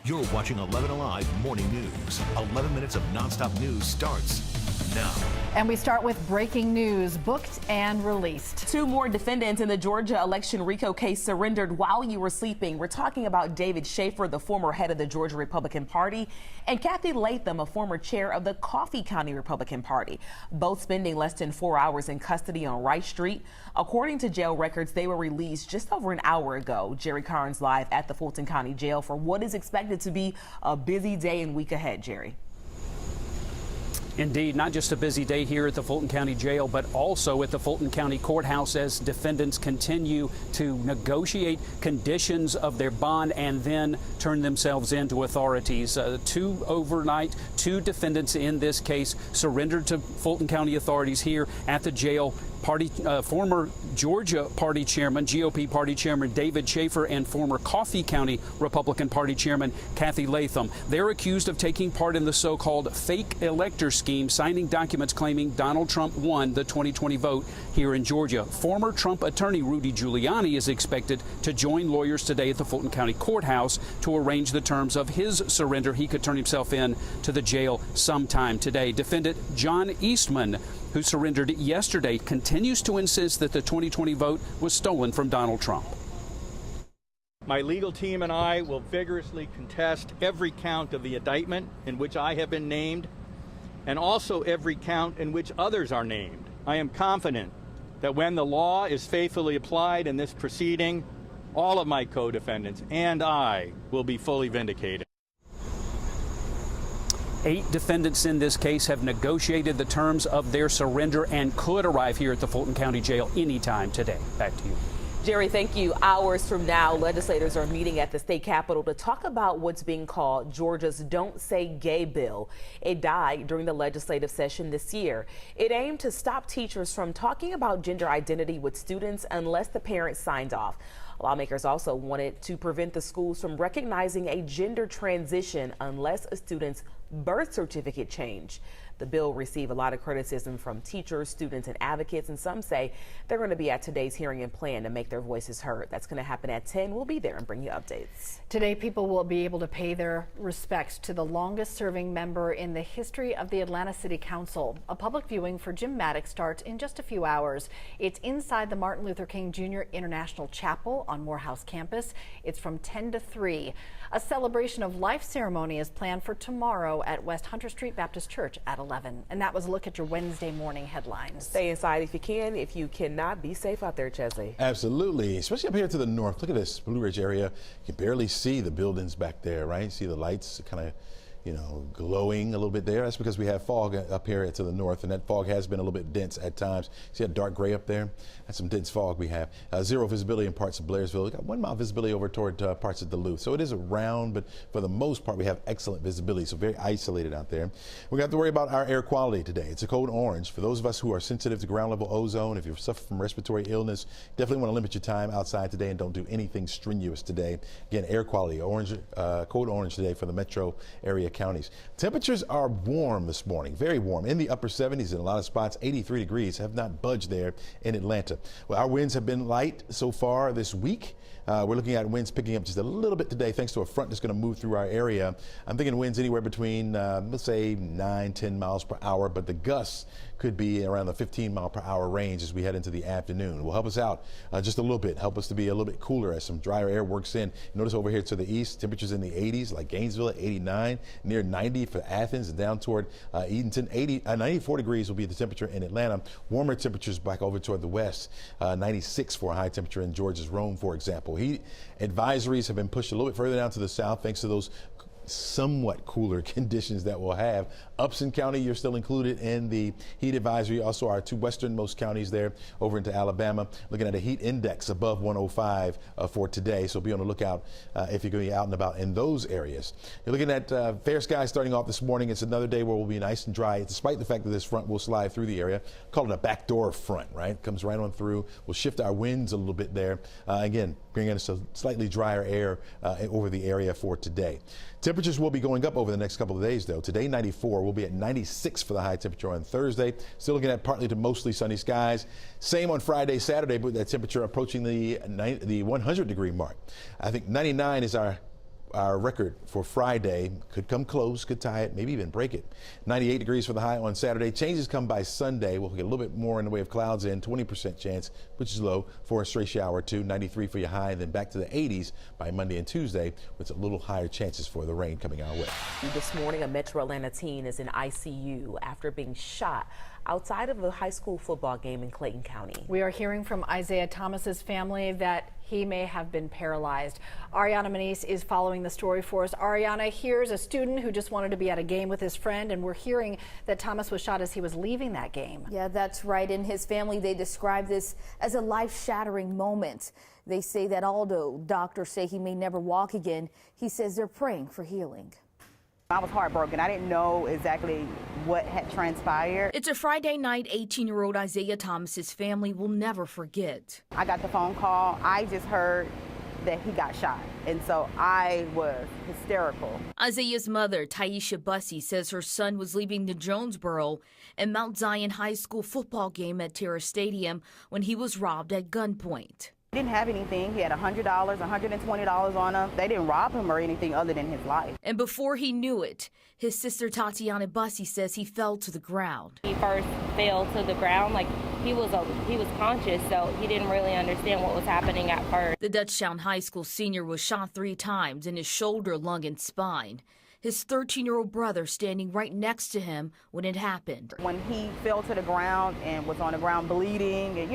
You're watching 11 Alive Morning News. 11 minutes of nonstop news starts now. And we start with breaking news, booked and released. Two more defendants in the Georgia election RICO case surrendered while you were sleeping. We're talking about David Shafer, the former head of the Georgia Republican Party, and Kathy Latham, a former chair of the Coffee County Republican Party, both spending less than 4 hours in custody on Rice Street. According to jail records, they were released just over an hour ago. Jerry Carnes live at the Fulton County Jail for what is expected to be a busy day and week ahead. Jerry. Indeed, not just a busy day here at the Fulton County Jail, but also at the Fulton County Courthouse as defendants continue to negotiate conditions of their bond and then turn themselves in to authorities. Two defendants in this case surrendered to Fulton County authorities here at the jail. Former Georgia Party Chairman, GOP Party Chairman David Shafer, and former Coffee County Republican Party Chairman Kathy Latham. They're accused of taking part in the so-called fake elector scheme, signing documents claiming Donald Trump won the 2020 vote here in Georgia. Former Trump attorney Rudy Giuliani is expected to join lawyers today at the Fulton County Courthouse to arrange the terms of his surrender. He could turn himself in to the jail sometime today. Defendant John Eastman, who surrendered yesterday, continues to insist that the 2020 vote was stolen from Donald Trump. My legal team and I will vigorously contest every count of the indictment in which I have been named, and also every count in which others are named. I am confident that when the law is faithfully applied in this proceeding, all of my co-defendants and I will be fully vindicated. 8 defendants in this case have negotiated the terms of their surrender and could arrive here at the Fulton County Jail anytime today. Back to you. Jerry, thank you. Hours from now, legislators are meeting at the state capitol to talk about what's being called Georgia's Don't Say Gay bill. It died during the legislative session this year. It aimed to stop teachers from talking about gender identity with students unless the parents signed off. Lawmakers also wanted to prevent the schools from recognizing a gender transition unless a student's birth certificate changed. The bill received a lot of criticism from teachers, students, and advocates, and some say they're going to be at today's hearing and plan to make their voices heard. That's going to happen at 10. We'll be there and bring you updates. Today, people will be able to pay their respects to the longest serving member in the history of the Atlanta City Council. A public viewing for Jim Maddox starts in just a few hours. It's inside the Martin Luther King Jr. International Chapel on Morehouse campus. It's from 10 to 3. A celebration of life ceremony is planned for tomorrow at West Hunter Street Baptist Church at 11. And that was a look at your Wednesday morning headlines. Stay inside if you can. If you cannot, be safe out there, Chesley. Absolutely, especially up here to the north. Look at this Blue Ridge area. You can barely see the buildings back there, right? See the lights kind of, glowing a little bit there. That's because we have fog up here to the north, and that fog has been a little bit dense at times. See that dark gray up there? That's some dense fog we have. Zero visibility in parts of Blairsville. We got 1 mile visibility over toward parts of Duluth. So it is around, but for the most part, we have excellent visibility. So very isolated out there. We got to worry about our air quality today. It's a code orange. For those of us who are sensitive to ground level ozone, if you suffer from respiratory illness, definitely want to limit your time outside today and don't do anything strenuous today. Again, air quality orange, code orange today for the metro area counties. Temperatures are warm this morning, very warm, in the upper 70s in a lot of spots. 83 degrees, have not budged there in Atlanta. Well, our winds have been light so far this week. We're looking at winds picking up just a little bit today thanks to a front that's going to move through our area. I'm thinking winds anywhere between, let's say, 9-10 miles per hour, but the gusts could be around the 15-mile-per-hour range as we head into the afternoon. Will help us out just a little bit, help us to be a little bit cooler as some drier air works in. Notice over here to the east, temperatures in the 80s, like Gainesville at 89, near 90 for Athens, and down toward Edenton. 94 degrees will be the temperature in Atlanta. Warmer temperatures back over toward the west, 96 for a high temperature in Georgia's Rome, for example. Heat advisories have been pushed a little bit further down to the south thanks to those somewhat cooler conditions that we'll have. Upson County, you're still included in the heat advisory. Also, our two westernmost counties there over into Alabama, looking at a heat index above 105 for today. So be on the lookout if you're going to be out and about in those areas. You're looking at fair skies starting off this morning. It's another day where we'll be nice and dry, despite the fact that this front will slide through the area. Call it a backdoor front, right? Comes right on through. We'll shift our winds a little bit there. Again, bringing us a slightly drier air over the area for today. Temperatures will be going up over the next couple of days, though. Today, 94. We'll be at 96 for the high temperature on Thursday. Still looking at partly to mostly sunny skies. Same on Friday, Saturday, but that temperature approaching the 100-degree mark. I think 99 is our our record for Friday. Could come close, could tie it, maybe even break it. 98 degrees for the high on Saturday. Changes come by Sunday. We'll get a little bit more in the way of clouds in, 20% chance, which is low for a stray shower or two. 93 for your high, and then back to the 80s by Monday and Tuesday with a little higher chances for the rain coming our way. This morning, a Metro Atlanta teen is in ICU after being shot outside of a high school football game in Clayton County. We are hearing from Isaiah Thomas's family that he may have been paralyzed. Ariana Manise is following the story for us. Ariana, here's a student who just wanted to be at a game with his friend, and we're hearing that Thomas was shot as he was leaving that game. Yeah, that's right. In his family, they describe this as a life-shattering moment. They say that although doctors say he may never walk again, he says they're praying for healing. I was heartbroken. I didn't know exactly what had transpired. It's a Friday night 18-year-old Isaiah Thomas's family will never forget. I got the phone call. I just heard that he got shot, and so I was hysterical. Isaiah's mother, Taisha Bussey, says her son was leaving the Jonesboro and Mount Zion High School football game at Terrace Stadium when he was robbed at gunpoint. He didn't have anything. He had $100, $120 on him. They didn't rob him or anything other than his life. And before he knew it, his sister Tatiana Bussey says he fell to the ground. He first fell to the ground, like he was conscious, so he didn't really understand what was happening at first. The Dutchtown High School senior was shot 3 times in his shoulder, lung, and spine. His 13-year-old brother standing right next to him when it happened. When he fell to the ground and was on the ground bleeding, and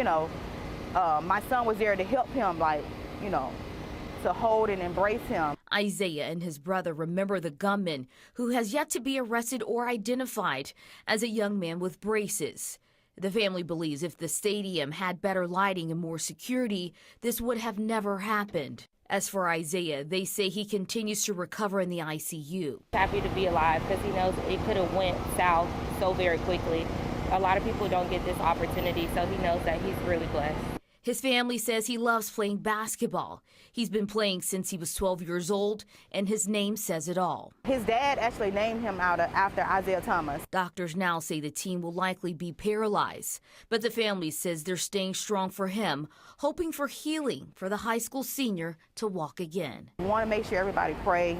my son was there to help him, to hold and embrace him. Isaiah and his brother remember the gunman, who has yet to be arrested or identified, as a young man with braces. The family believes if the stadium had better lighting and more security, this would have never happened. As for Isaiah, they say he continues to recover in the ICU. Happy to be alive because he knows it could have went south so very quickly. A lot of people don't get this opportunity, so he knows that he's really blessed. His family says he loves playing basketball. He's been playing since he was 12 years old, and his name says it all. His dad actually named him after Isaiah Thomas. Doctors now say the teen will likely be paralyzed, but the family says they're staying strong for him, hoping for healing for the high school senior to walk again. We want to make sure everybody pray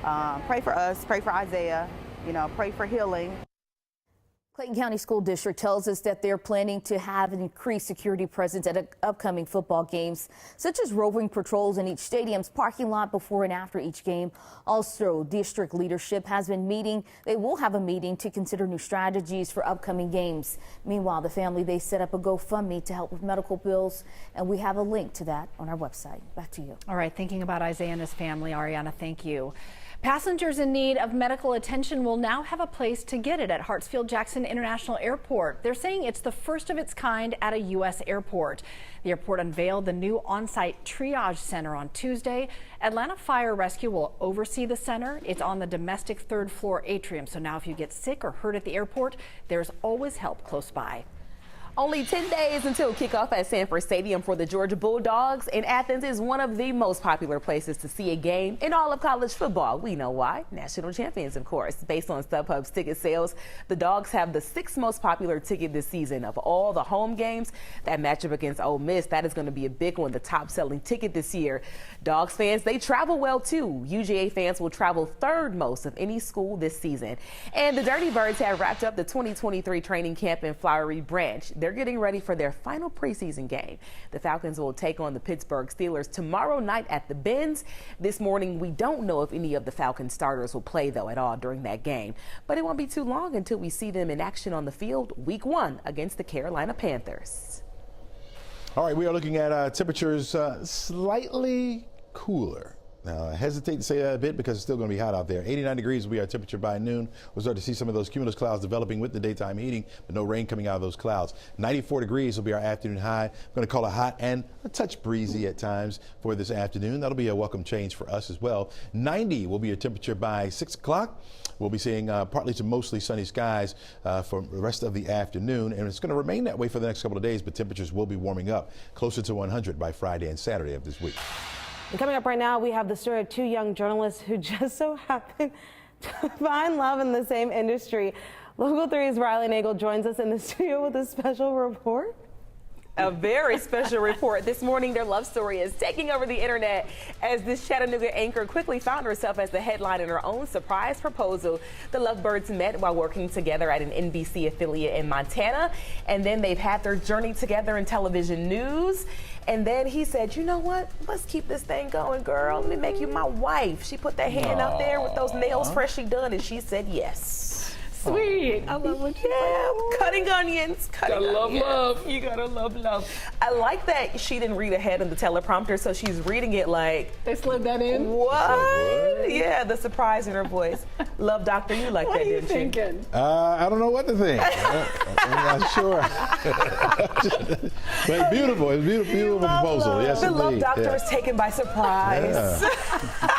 for us, pray for Isaiah, pray for healing. Clayton County School District tells us that they're planning to have an increased security presence at upcoming football games, such as roving patrols in each stadium's parking lot before and after each game. Also, district leadership has been meeting. They will have a meeting to consider new strategies for upcoming games. Meanwhile, the family, they set up a GoFundMe to help with medical bills, and we have a link to that on our website. Back to you. All right, thinking about Isaiah and his family, Ariana, thank you. Passengers in need of medical attention will now have a place to get it at Hartsfield-Jackson International Airport. They're saying it's the first of its kind at a U.S. airport. The airport unveiled the new on-site triage center on Tuesday. Atlanta Fire Rescue will oversee the center. It's on the domestic third-floor atrium, so now if you get sick or hurt at the airport, there's always help close by. Only 10 days until kickoff at Sanford Stadium for the Georgia Bulldogs, and Athens is one of the most popular places to see a game in all of college football. We know why. National champions, of course. Based on StubHub's ticket sales, the Dogs have the 6th most popular ticket this season of all the home games. That matchup against Ole Miss, that is going to be a big one, the top-selling ticket this year. Dogs fans, they travel well, too. UGA fans will travel 3rd most of any school this season. And the Dirty Birds have wrapped up the 2023 training camp in Flowery Branch. They're getting ready for their final preseason game. The Falcons will take on the Pittsburgh Steelers tomorrow night at the Benz. This morning, we don't know if any of the Falcons starters will play, though, at all during that game. But it won't be too long until we see them in action on the field week 1 against the Carolina Panthers. All right, we are looking at temperatures slightly cooler. Now, I hesitate to say that a bit because it's still going to be hot out there. 89 degrees will be our temperature by noon. We'll start to see some of those cumulus clouds developing with the daytime heating, but no rain coming out of those clouds. 94 degrees will be our afternoon high. I'm going to call it hot and a touch breezy at times for this afternoon. That'll be a welcome change for us as well. 90 will be your temperature by 6 o'clock. We'll be seeing partly to mostly sunny skies for the rest of the afternoon, and it's going to remain that way for the next couple of days, but temperatures will be warming up closer to 100 by Friday and Saturday of this week. And coming up right now, we have the story of 2 young journalists who just so happen to find love in the same industry. Local 3's Riley Nagel joins us in the studio with a special report. A very special report this morning. Their love story is taking over the internet as this Chattanooga anchor quickly found herself as the headline in her own surprise proposal. The lovebirds met while working together at an NBC affiliate in Montana, and then they've had their journey together in television news. And then he said, you know what? Let's keep this thing going, girl. Let me make you my wife. She put that hand up there with those nails freshly done, and she said yes. Sweet. I love what Cutting onions. Gotta love love. You gotta love love. I like that she didn't read ahead in the teleprompter, so she's reading it like. They slid that in? What? Yeah, the surprise in her voice. Love Doctor, you like that, didn't you? What are you thinking? I don't know what to think. I'm not sure. But beautiful. It's a beautiful proposal. Yes, the indeed. Love Doctor Yeah. is taken by surprise. Yeah.